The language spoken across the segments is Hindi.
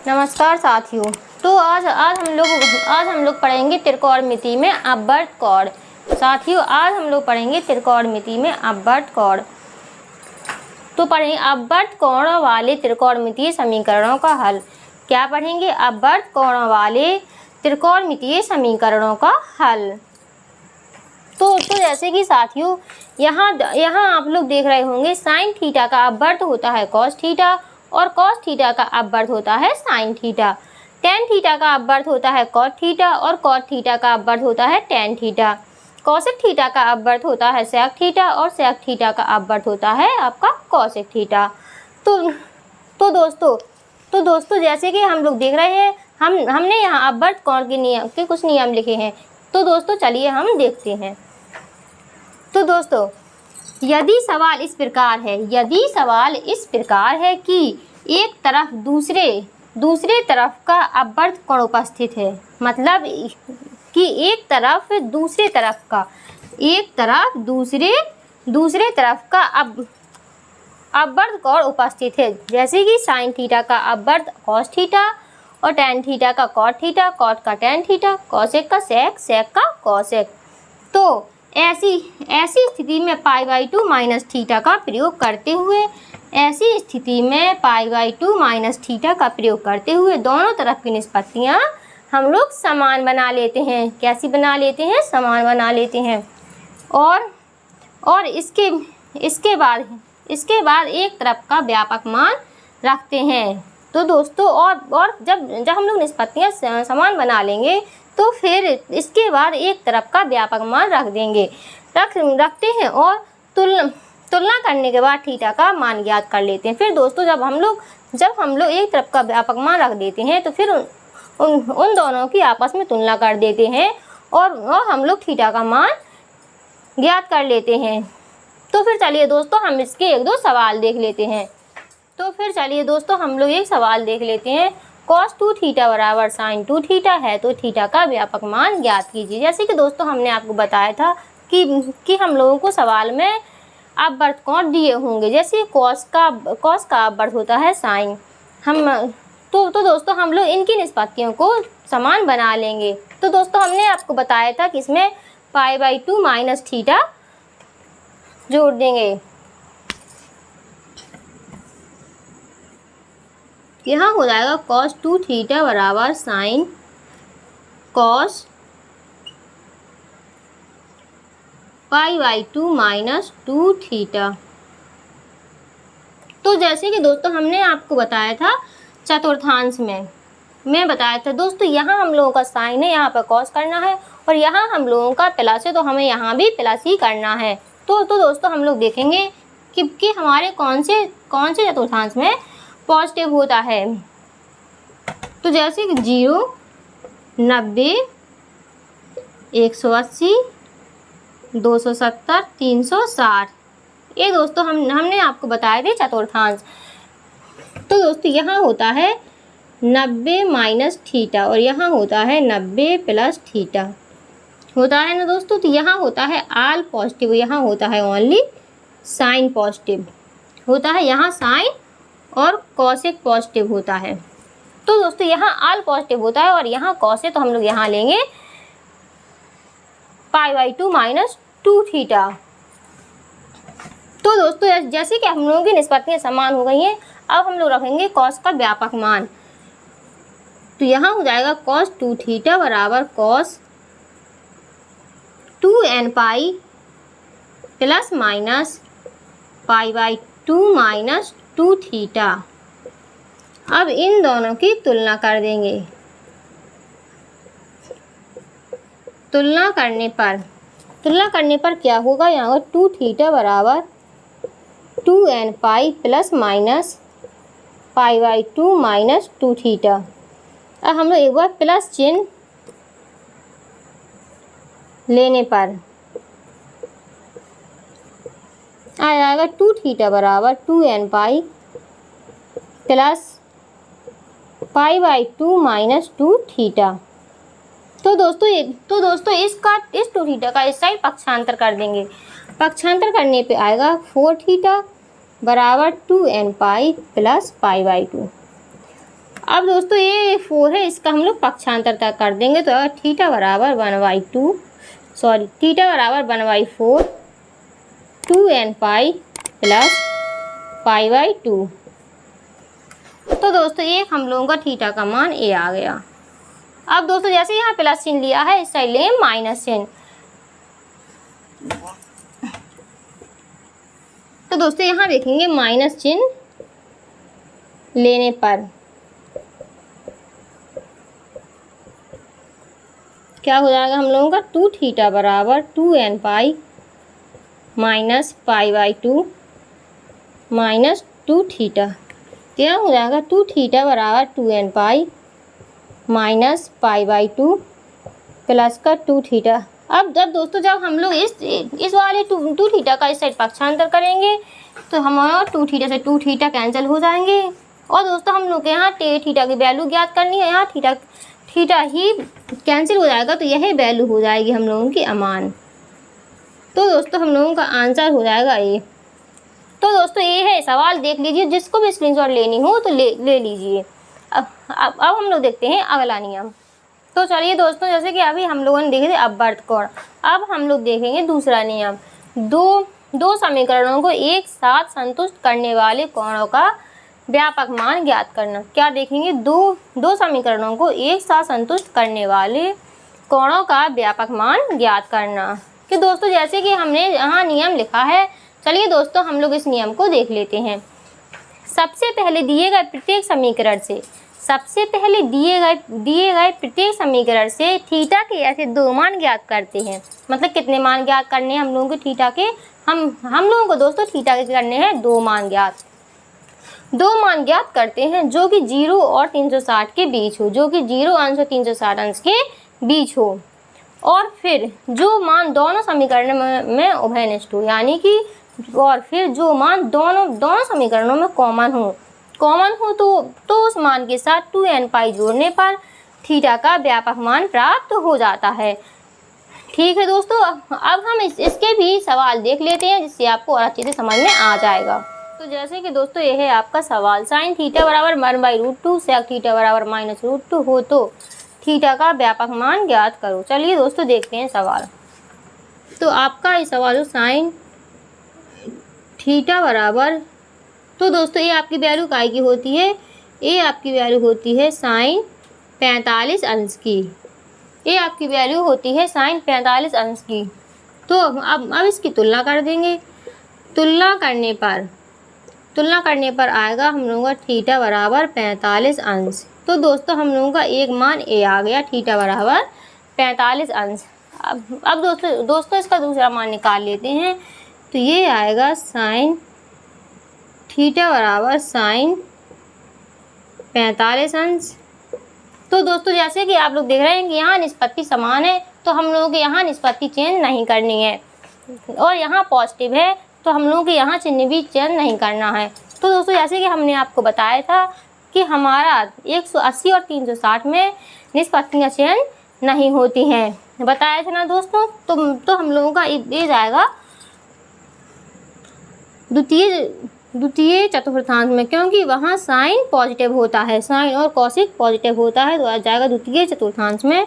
नमस्कार साथियों। तो आज हम लोग पढ़ेंगे त्रिकोणमिति में अपवर्त कोण। साथियों, आज हम लोग पढ़ेंगे त्रिकोणमिति में अपवर्त कोण। तो पढ़ेंगे अपवर्त कोण वाले त्रिकोणमितीय समीकरणों का हल। क्या पढ़ेंगे? अपवर्त कोण वाले त्रिकोणमितीय समीकरणों का हल। तो जैसे कि साथियों यहाँ आप लोग देख रहे होंगे, साइन थीटा का अपवर्त होता है कॉस थीटा और कॉस थीटा का अपवर्त होता है साइन थीटा। टेन थीटा का अपवर्त होता है कॉट थीटा और कॉट थीटा का अपवर्त होता है टेन थीटा। कॉसेक थीटा का अपवर्त होता है सेक थीटा और सेक थीटा का अपवर्त होता है आपका कॉसेक थीटा। तो दोस्तों जैसे कि हम लोग देख रहे हैं, हमने यहाँ अपवर्त कोण के कुछ नियम लिखे हैं। तो दोस्तों चलिए हम देखते हैं। तो दोस्तों यदि सवाल इस प्रकार है कि एक तरफ दूसरे तरफ का अपवर्त कोण उपस्थित है, मतलब कि एक तरफ दूसरे तरफ का अपवर्त कोण उपस्थित है, जैसे कि साइन थीटा का अपवर्त कॉस थीटा और टेन थीटा का कॉट थीटा, कॉट का टेन थीटा, कॉसेक का सेक, सेक का कॉसेक। तो ऐसी स्थिति में π/2 माइनस थीटा का प्रयोग करते हुए दोनों तरफ की निष्पत्तियाँ हम लोग समान बना लेते हैं। कैसी बना लेते हैं? समान बना लेते हैं। और इसके बाद एक तरफ का व्यापक मान रखते हैं। तो दोस्तों और जब हम लोग निष्पत्तियाँ समान बना लेंगे तो फिर इसके बाद एक तरफ का व्यापक मान रखते हैं और तुलना करने के बाद थीटा का मान ज्ञात कर लेते हैं। फिर दोस्तों जब हम लोग एक तरफ का व्यापक मान रख देते हैं तो फिर उन दोनों की आपस में तुलना कर देते हैं और हम लोग थीटा का मान ज्ञात कर लेते हैं। तो फिर चलिए दोस्तों हम इसके एक दो सवाल देख लेते हैं। एक सवाल देख लेते हैं। cos 2 थीटा बराबर sin 2 थीटा है तो थीटा का व्यापक मान ज्ञात कीजिए। जैसे कि दोस्तों हमने आपको बताया था कि हम लोगों को सवाल में अपवर्त कोण दिए होंगे। जैसे cos का अपवर्त होता है sin। तो दोस्तों हम लोग इनकी निष्पत्तियों को समान बना लेंगे। तो दोस्तों हमने आपको बताया था कि इसमें π/2 माइनस थीटा जोड़ देंगे। यहाँ हो जाएगा cos 2 थीटा बराबर साइन cos π/2 माइनस 2 थीटा। तो जैसे कि दोस्तों हमने आपको बताया था चतुर्थांश में बताया था दोस्तों, यहाँ हम लोगों का साइन है, यहाँ पर cos करना है और यहाँ हम लोगों का प्लस है तो हमें यहाँ भी प्लस ही करना है। तो दोस्तों हम लोग देखेंगे कि हमारे कौन से चतुर्थांश में पॉजिटिव होता है। तो जैसे कि 0, 90, 180, 270, 360, ये दोस्तों हमने आपको बताए थे चतुर्थांश। तो दोस्तों यहाँ होता है 90 माइनस थीटा और यहाँ होता है 90 प्लस थीटा, होता है ना दोस्तों। तो यहाँ होता है आल पॉजिटिव, यहाँ होता है ओनली साइन पॉजिटिव, होता है यहाँ साइन और कॉसेक पॉजिटिव होता है। तो दोस्तों यहाँ आल पॉजिटिव होता है और यहाँ कॉस है तो हम लोग यहाँ लेंगे π/2 माइनस 2 थीटा। तो दोस्तों जैसे कि हम लोगों की निष्पत्तियाँ समान हो गई हैं, अब हम लोग रखेंगे कॉस का व्यापक मान। तो यहाँ हो जाएगा cos 2 थीटा बराबर cos 2nπ plus minus π/2 minus 2 theta. अब इन दोनों की तुलना कर देंगे। तुलना करने पर क्या होगा? यहाँ 2 थीटा बराबर 2nπ plus minus π/2 minus 2 theta. अब हम लोग एक बार प्लस चिन्ह लेने पर आ जाएगा 2 थीटा बराबर 2nπ प्लस π/2 माइनस 2 थीटा। तो दोस्तों इस 2 थीटा का इस साइड पक्षांतर कर देंगे। पक्षांतर करने पे आएगा 4 थीटा बराबर 2nπ प्लस π/2। अब दोस्तों ये 4 है, इसका हम लोग पक्षांतर तक कर देंगे। तो अगर थीटा बराबर 1/2 थीटा बराबर 1/4 2n पाई प्लस π/2। तो दोस्तों ये हम लोगों का थीटा का मान ए आ गया। अब दोस्तों जैसे यहाँ प्लस चिन्ह लिया है, इस साइड लेंगे माइनस चिन्ह। तो दोस्तों यहाँ देखेंगे माइनस चिन्ह लेने पर क्या हो जाएगा हम लोगों का 2 थीटा बराबर 2n pi minus π/2 minus 2 theta. क्या हो जाएगा 2 थीटा बराबर 2n पाई माइनस π/2 प्लस का 2 थीटा। अब दोस्तों जब हम लोग इस वाले 2 थीटा का इस साइड पक्षांतर करेंगे तो हमारा 2 थीटा से 2 थीटा कैंसिल हो जाएंगे। और दोस्तों हम लोग के यहाँ थीटा की वैल्यू ज्ञात करनी है, यहाँ थीटा ही कैंसिल हो जाएगा तो यही वैल्यू हो जाएगी हम लोगों की अमान। तो दोस्तों हम लोगों का आंसर हो जाएगा ए। तो दोस्तों ये है सवाल, देख लीजिए, जिसको भी स्क्रीनशॉट लेनी हो तो ले लीजिए। अब हम लोग देखते हैं अगला नियम। तो चलिए दोस्तों, जैसे कि अभी हम लोगों ने देखे थे अपवर्त कोण, अब हम लोग देखेंगे दूसरा नियम। दो समीकरणों को एक साथ संतुष्ट करने वाले कोणों का व्यापक मान ज्ञात करना। क्या देखेंगे? दो समीकरणों को एक साथ संतुष्ट करने वाले कोणों का व्यापक मान ज्ञात करना। कि दोस्तों जैसे कि हमने यहाँ नियम लिखा है, चलिए दोस्तों हम लोग इस नियम को देख लेते हैं। सबसे पहले दिए गए प्रत्येक समीकरण से थीटा के ऐसे 2 मान ज्ञात करते हैं। मतलब कितने मान ज्ञात करने हैं हम लोगों को थीटा के? हम लोगों को दोस्तों थीटा के करने हैं 2 मान ज्ञात। 2 मान ज्ञात करते हैं जो कि 0 और 360 के बीच हो, जो कि 0 अंश और 360 अंश के बीच हो। और फिर जो मान दोनों समीकरण में उभयनिष्ठ हो, यानी कि और फिर जो मान दोनों समीकरणों में कॉमन हो तो उस मान के साथ 2n पाई जोड़ने पर थीटा का व्यापक मान प्राप्त हो जाता है। ठीक है दोस्तों, अब हम इसके भी सवाल देख लेते हैं, जिससे आपको और अच्छे से समझ में आ जाएगा। तो जैसे कि दोस्तों यह है आपका सवाल, साइन थीटा बराबर 1/√2 सेक थीटा बराबर -√2 हो तो थीटा का व्यापक मान ज्ञात करो। चलिए दोस्तों देखते हैं सवाल। तो आपका ये सवाल हो साइन थीटा बराबर, तो दोस्तों ये आपकी वैल्यू काय की होती है? ये आपकी वैल्यू होती है साइन 45 अंश की। ये आपकी वैल्यू होती है साइन 45 अंश की। तो अब इसकी तुलना कर देंगे। तुलना करने पर आएगा हम लोगों का थीटा बराबर 45 अंश। तो दोस्तों हम लोगों का एक मान ए आ गया, थीटा बराबर 45 अंश। अब दोस्तों इसका दूसरा मान निकाल लेते हैं। तो ये आएगा साइन थीटा बराबर साइन 45 अंश। तो दोस्तों जैसे कि आप लोग देख रहे हैं कि यहाँ निष्पत्ति समान है, तो हम लोगों के यहाँ निष्पत्ति चेंज नहीं करनी है। और यहाँ पॉजिटिव है तो हम लोगों के यहाँ चिन्ह भी चेंज नहीं करना है। तो दोस्तों जैसे कि हमने आपको बताया था कि हमारा 180 और 360 में निष्पत्तियाँ चेंज नहीं होती हैं, बताया था ना दोस्तों। तो हम लोगों का ये जाएगा द्वितीय चतुर्थांश में, क्योंकि वहाँ साइन पॉजिटिव होता है, साइन और कॉसिक पॉजिटिव होता है, तो आ जाएगा द्वितीय चतुर्थांश में।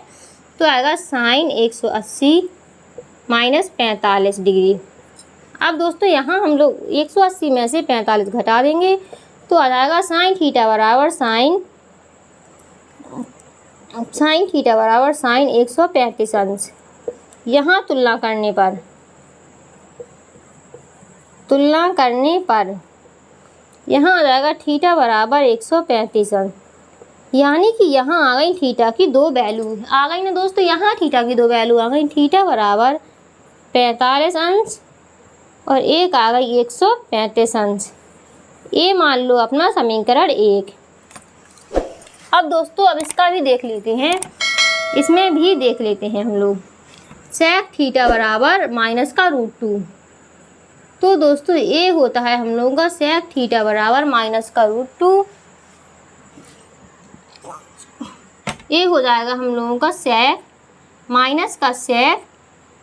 तो आएगा साइन 180 माइनस 45 डिग्री। अब दोस्तों यहाँ हम लोग 180 में से 45 घटा देंगे तो आ जाएगा साइन थीटा बराबर साइन 135 अंश। यहाँ तुलना करने पर यहाँ आ जाएगा थीटा बराबर 135 अंश। यानी कि यहाँ आ गई थीटा की 2 वैल्यू आ गई ना दोस्तों, यहाँ थीटा की 2 वैल्यू आ गई। थीटा बराबर 45 अंश और एक आ गई 135 अंश। ये मान लो अपना समीकरण 1। अब दोस्तों अब इसका भी देख लेते हैं, इसमें भी देख लेते हैं हम लोग। सेक थीटा बराबर -√2। तो दोस्तों ये होता है हम लोगों का सेक थीटा बराबर -√2। ये हो जाएगा हम लोगों का सेक माइनस का सेक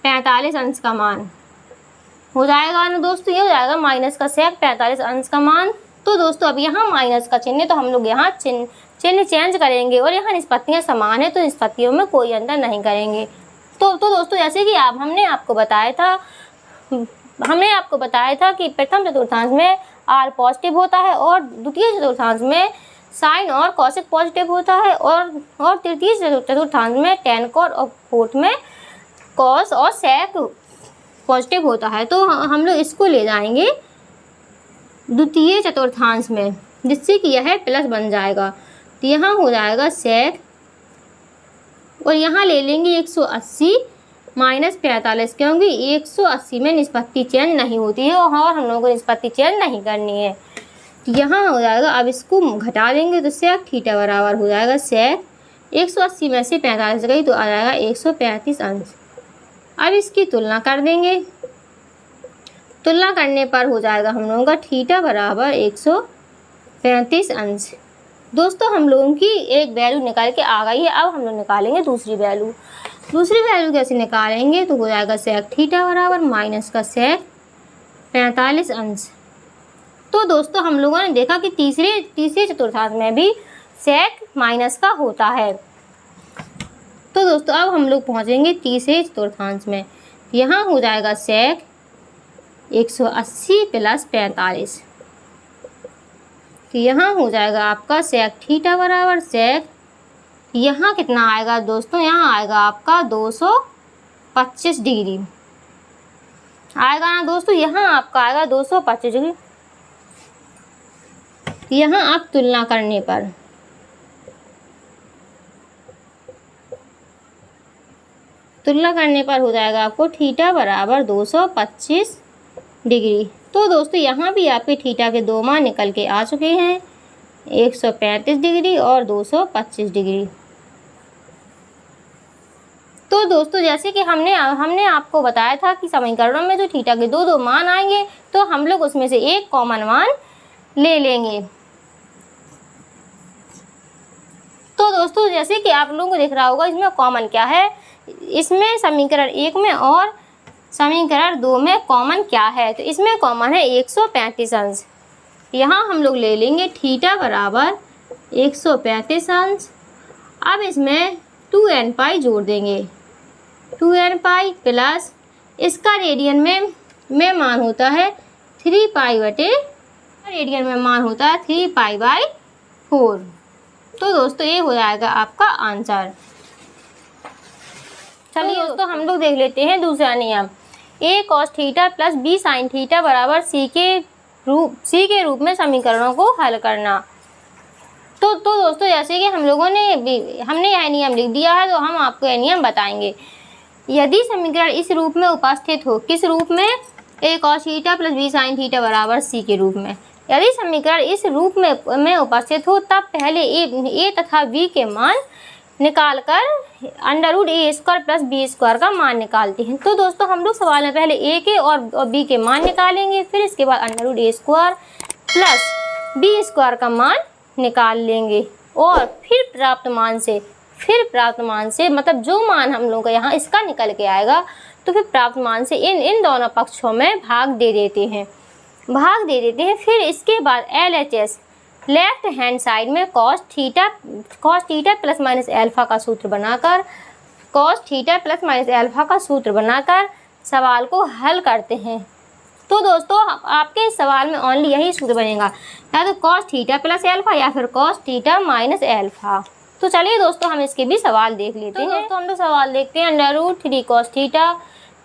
45 अंश का मान हो जाएगा ना दोस्तों। ये हो जाएगा माइनस का सेक 45 अंश का मान। तो दोस्तों अब यहाँ माइनस का चिन्ह है तो हम लोग यहाँ चिन्ह चेंज करेंगे और यहाँ निष्पत्तियाँ समान है तो निष्पत्तियों में कोई अंतर नहीं करेंगे। तो दोस्तों जैसे कि हमने आपको बताया था कि प्रथम चतुर्थांश में r पॉजिटिव होता है और द्वितीय चतुर्थांश में साइन और कॉसेक पॉजिटिव होता है और तृतीय चतुर्थांश में tan cot और फोर्थ में कॉस और सेक पॉजिटिव होता है। तो हम लोग इसको ले जाएंगे द्वितीय चतुर्थांश में, जिससे कि यह प्लस बन जाएगा। तो यहाँ हो जाएगा सेक और यहाँ ले लेंगे 180 माइनस 45, क्योंकि 180 में निष्पत्ति चेंज नहीं होती है और हम लोगों को निष्पत्ति चेंज नहीं करनी है। तो यहाँ हो जाएगा, अब इसको घटा देंगे तो सेक थीटा बराबर हो जाएगा सेक 180 में से 45 गई तो आ जाएगा 135 अंश। अब इसकी तुलना कर देंगे, तुलना करने पर हो जाएगा हम लोगों का थीटा बराबर 135 अंश। दोस्तों हम लोगों की एक वैल्यू निकाल के आ गई है। अब हम लोग निकालेंगे दूसरी वैल्यू। दूसरी वैल्यू कैसे निकालेंगे तो हो जाएगा सेक थीटा बराबर माइनस का सेक 45 अंश। तो दोस्तों हम लोगों ने देखा कि तीसरे चतुर्थांश में भी सेक माइनस का होता है। तो दोस्तों अब हम लोग पहुँचेंगे तीसरे चतुर्थांश में। यहाँ हो जाएगा सेक 180 प्लस 45। तो यहाँ हो जाएगा आपका सेक थीटा बराबर सेक, यहाँ कितना आएगा दोस्तों, यहाँ आएगा आपका 225 डिग्री आएगा ना दोस्तों, यहाँ आपका आएगा 225 डिग्री। यहाँ आप तुलना करने पर हो जाएगा आपको थीटा बराबर 225 डिग्री। तो दोस्तों यहाँ भी आपके थीटा के दो मान निकल के आ चुके हैं, 135 डिग्री और 225 डिग्री। तो दोस्तों जैसे कि हमने आपको बताया था कि समीकरणों में जो थीटा के दो मान आएंगे तो हम लोग उसमें से एक कॉमन मान ले लेंगे। तो दोस्तों जैसे कि आप लोगों को दिख रहा होगा इसमें कॉमन क्या है, इसमें समीकरण 1 में और समीकरण 2 में कॉमन क्या है, तो इसमें कॉमन है 135 अंश। यहाँ हम लोग ले लेंगे थीटा बराबर 135 अंश। अब इसमें 2n पाई जोड़ देंगे, 2n पाई प्लस इसका रेडियन में मान होता है 3 पाई बटे, रेडियन में मान होता है 3 पाई बाई 4। तो दोस्तों ये हो जाएगा आपका आंसर। चलिए दोस्तों हम लोग देख लेते हैं दूसरा नियम, a cos theta plus b sin theta बराबर c के रूप में समीकरणों को हल करना। तो दोस्तों जैसे कि हमने यह नियम लिख दिया है तो हम आपको यह नियम बताएंगे। यदि समीकरण इस रूप में उपस्थित हो, किस रूप में, a cos theta plus b sin theta बराबर c के रूप में, यदि समीकरण इस रूप में उपस्थित हो तब पहले a तथा b के मान निकालकर √a² प्लस b² का मान निकालते हैं। तो दोस्तों हम लोग सवाल में पहले a के और b के मान निकालेंगे, फिर इसके बाद √a² प्लस b² का मान निकाल लेंगे और फिर प्राप्त मान से मतलब जो मान हम लोग का यहाँ इसका निकल के आएगा तो फिर प्राप्त मान से इन दोनों पक्षों में भाग दे देते हैं। फिर इसके बाद LHS लेफ्ट हैंड साइड में cos theta plus minus alpha का सूत्र बनाकर सवाल को हल करते हैं। तो दोस्तों आपके सवाल में ओनली यही सूत्र बनेगा, या तो cos थीटा प्लस एल्फा या फिर cos थीटा माइनस एल्फा। तो चलिए दोस्तों हम इसके भी सवाल देख लेते हैं। दोस्तों हम लोग सवाल देखते हैं, √3 cos theta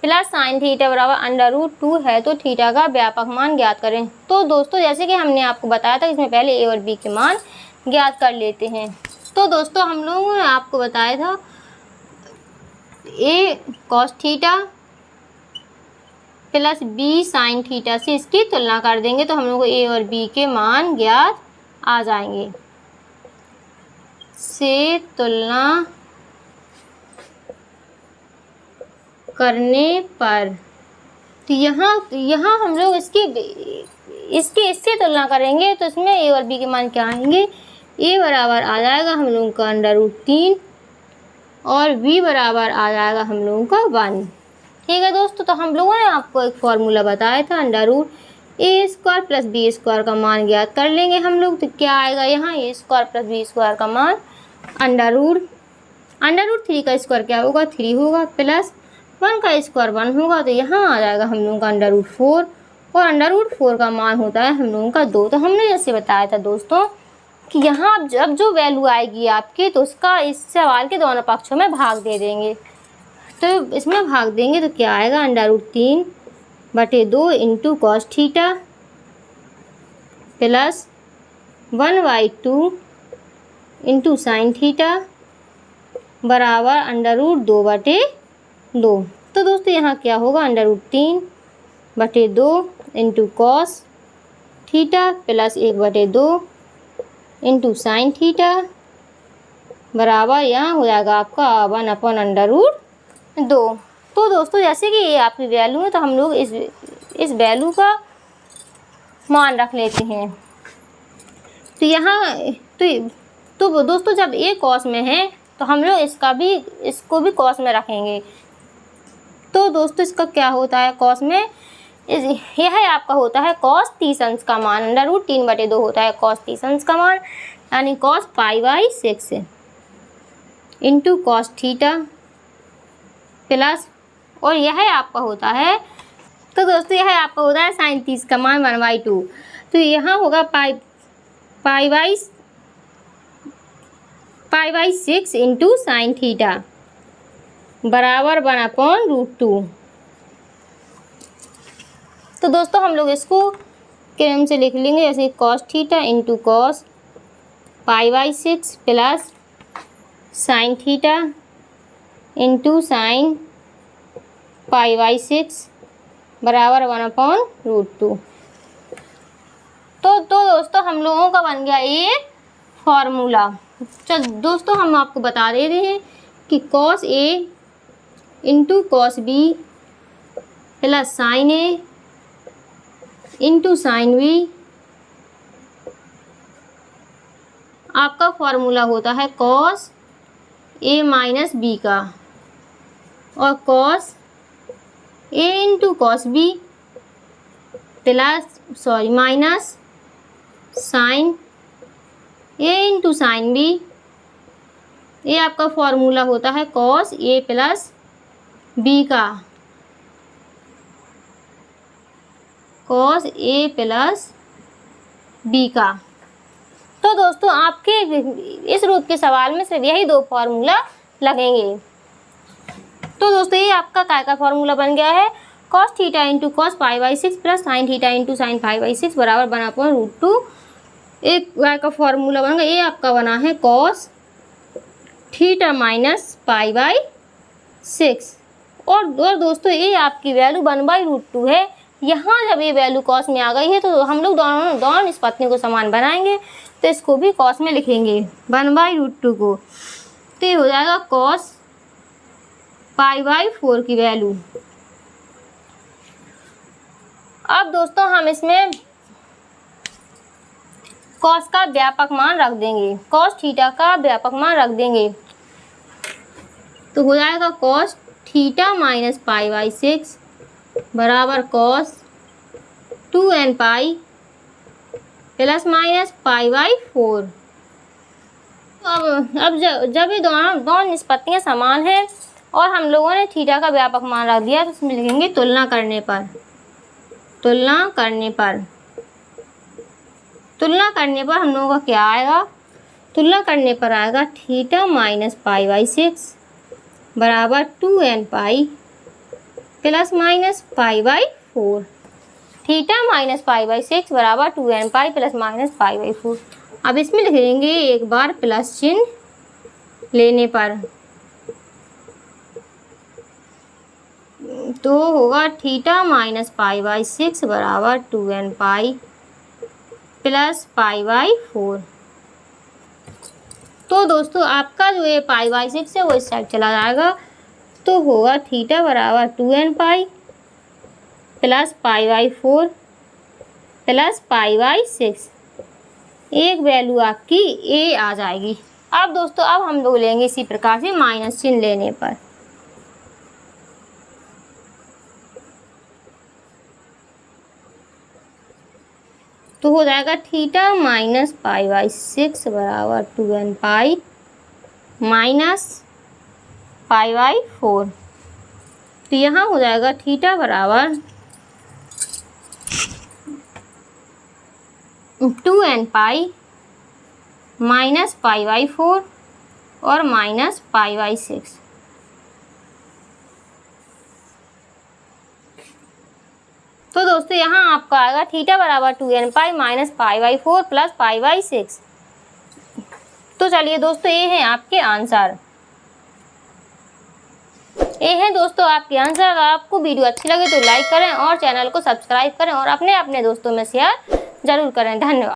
plus sine theta बराबर √2 है तो थीटा का व्यापक मान ज्ञात करें। तो दोस्तों जैसे कि हमने आपको बताया था इसमें पहले a और b के मान ज्ञात कर लेते हैं। तो दोस्तों हम लोगों ने आपको बताया था a cos theta plus b sine theta से इसकी तुलना कर देंगे तो हम लोग को a और b के मान ज्ञात आ जाएंगे। से तुलना करने पर तो यहाँ हम लोग इससे तुलना करेंगे तो इसमें a और b के मान क्या आएंगे, a बराबर आ जाएगा हम लोगों का √3 और b बराबर आ जाएगा हम लोगों का 1। ठीक है दोस्तों, तो हम लोगों ने आपको एक फॉर्मूला बताया था ए स्क्वायर प्लस बी स्क्वायर का मान ज्ञात कर लेंगे हम लोग। तो क्या आएगा यहाँ, ए स्क्वायर प्लस बी स्क्वायर का मान अंडर रूट 3 का स्क्वायर क्या होगा 3 होगा, प्लस 1 का स्क्वायर 1 होगा। तो यहाँ आ जाएगा हम लोगों का अंडर रूट 4, और अंडर रूट 4 का मान होता है हम लोगों का 2। तो हमने जैसे बताया था दोस्तों कि यहाँ आप जब जो वैल्यू आएगी आपकी, तो उसका इस सवाल के दोनों पक्षों में भाग दे देंगे। तो इसमें भाग देंगे तो क्या आएगा, under root 3/2 into cos theta plus 1/2 into sine theta बराबर अंडर रूट 2/2। तो दोस्तों यहाँ क्या होगा, under root 3/2 into cos theta plus 1/2 into sine theta बराबर यहाँ हो जाएगा आपका 1/√2। तो दोस्तों जैसे कि ये आपकी वैल्यू है, तो हम लोग इस वैल्यू का मान रख लेते हैं। तो यहाँ तो दोस्तों जब ये कॉस में है, तो हम लोग इसको भी कॉस में रखेंगे। तो दोस्तों इसका क्या होता है, कॉस में यह आपका होता है कॉस 30 अंश का मान, अंडर रूट 3/2 होता है कॉस 30 अंश का मान, यानी cos π/6 into cos theta plus, और यह आपका होता है, तो दोस्तों यह आपका होता है साइन 30 का मान 1/2। तो यहाँ होगा π/6 इंटू साइन थीटा बराबर 1/√2। तो दोस्तों हम लोग इसको क्रम से लिख लेंगे, जैसे cos theta into cos π/6 plus sine theta into sine π/6 बराबर 1/√2। तो दोस्तों हम लोगों का बन गया ये फॉर्मूला। चल दोस्तों हम आपको बता दे रहे हैं कि cos A into cos B plus sine A into sine B आपका फॉर्मूला होता है कॉस ए माइनस बी का, और cos A into cos B minus sine A into sine B, ये आपका फॉर्मूला होता है कॉस ए प्लस बी का, कॉस ए प्लस बी का। तो दोस्तों आपके इस रूप के सवाल में सिर्फ यही 2 फार्मूला लगेंगे। तो दोस्तों ये आपका काय का फार्मूला बन गया है, cos theta into cos π/6 plus sine theta into sine π/6 बराबर 1/√2। एक वाई का फार्मूला बन गया, ये आपका बना है कॉस थीटा माइनस π/6। और दोस्तों ये आपकी वैल्यू 1/√2 है। यहाँ जब ये वैल्यू कॉस में आ गई है, तो हम लोग दोनों निष्पत्तियों को समान बनाएंगे, तो इसको भी कॉस में लिखेंगे 1/√2 को। तो ये हो जाएगा कॉस π/4 की वैल्यू। अब दोस्तों हम इसमें कॉस का व्यापक मान रख देंगे, कॉस थीटा का व्यापक मान रख देंगे। तो हो जाएगा कॉस थीटा माइनस π/6 बराबर कॉस 2nπ प्लस माइनस π/4। अब जब ये दोनों निष्पत्तियाँ समान हैं और हम लोगों ने थीटा का व्यापक मान रख दिया, तो इसमें लिखेंगे तुलना करने पर हम लोगों का क्या आएगा, तुलना करने पर आएगा थीटा माइनस π/6 बराबर 2nπ plus minus π/4। Theta minus π/6 बराबर 2nπ प्लस माइनस π/4। अब इसमें लिख देंगे एक बार प्लस चिन्ह लेने पर, तो होगा थीटा माइनस π/6 बराबर 2nπ प्लस π/4। तो दोस्तों आपका जो ये π/6 है वो इस साइड चला जाएगा, तो होगा थीटा बराबर 2nπ प्लस π/4 प्लस π/6। एक वैल्यू आपकी ए आ जाएगी। अब दोस्तों अब हम लोग लेंगे इसी प्रकार से माइनस चिन्ह लेने पर, तो हो जाएगा थीटा माइनस पाई बाई 6 बराबर 2n pi minus pi by 4। तो यहाँ हो जाएगा थीटा बराबर 2n pi minus pi by 4 और माइनस पाई बाई 6। तो दोस्तों यहाँ आपका आएगा थीटा बराबर 2n pi minus pi by 4 plus pi by 6। तो चलिए दोस्तों ये है आपके आंसर। ये है दोस्तों आपके आंसर। अगर आपको वीडियो अच्छी लगे तो लाइक करें और चैनल को सब्सक्राइब करें और अपने दोस्तों में शेयर जरूर करें। धन्यवाद।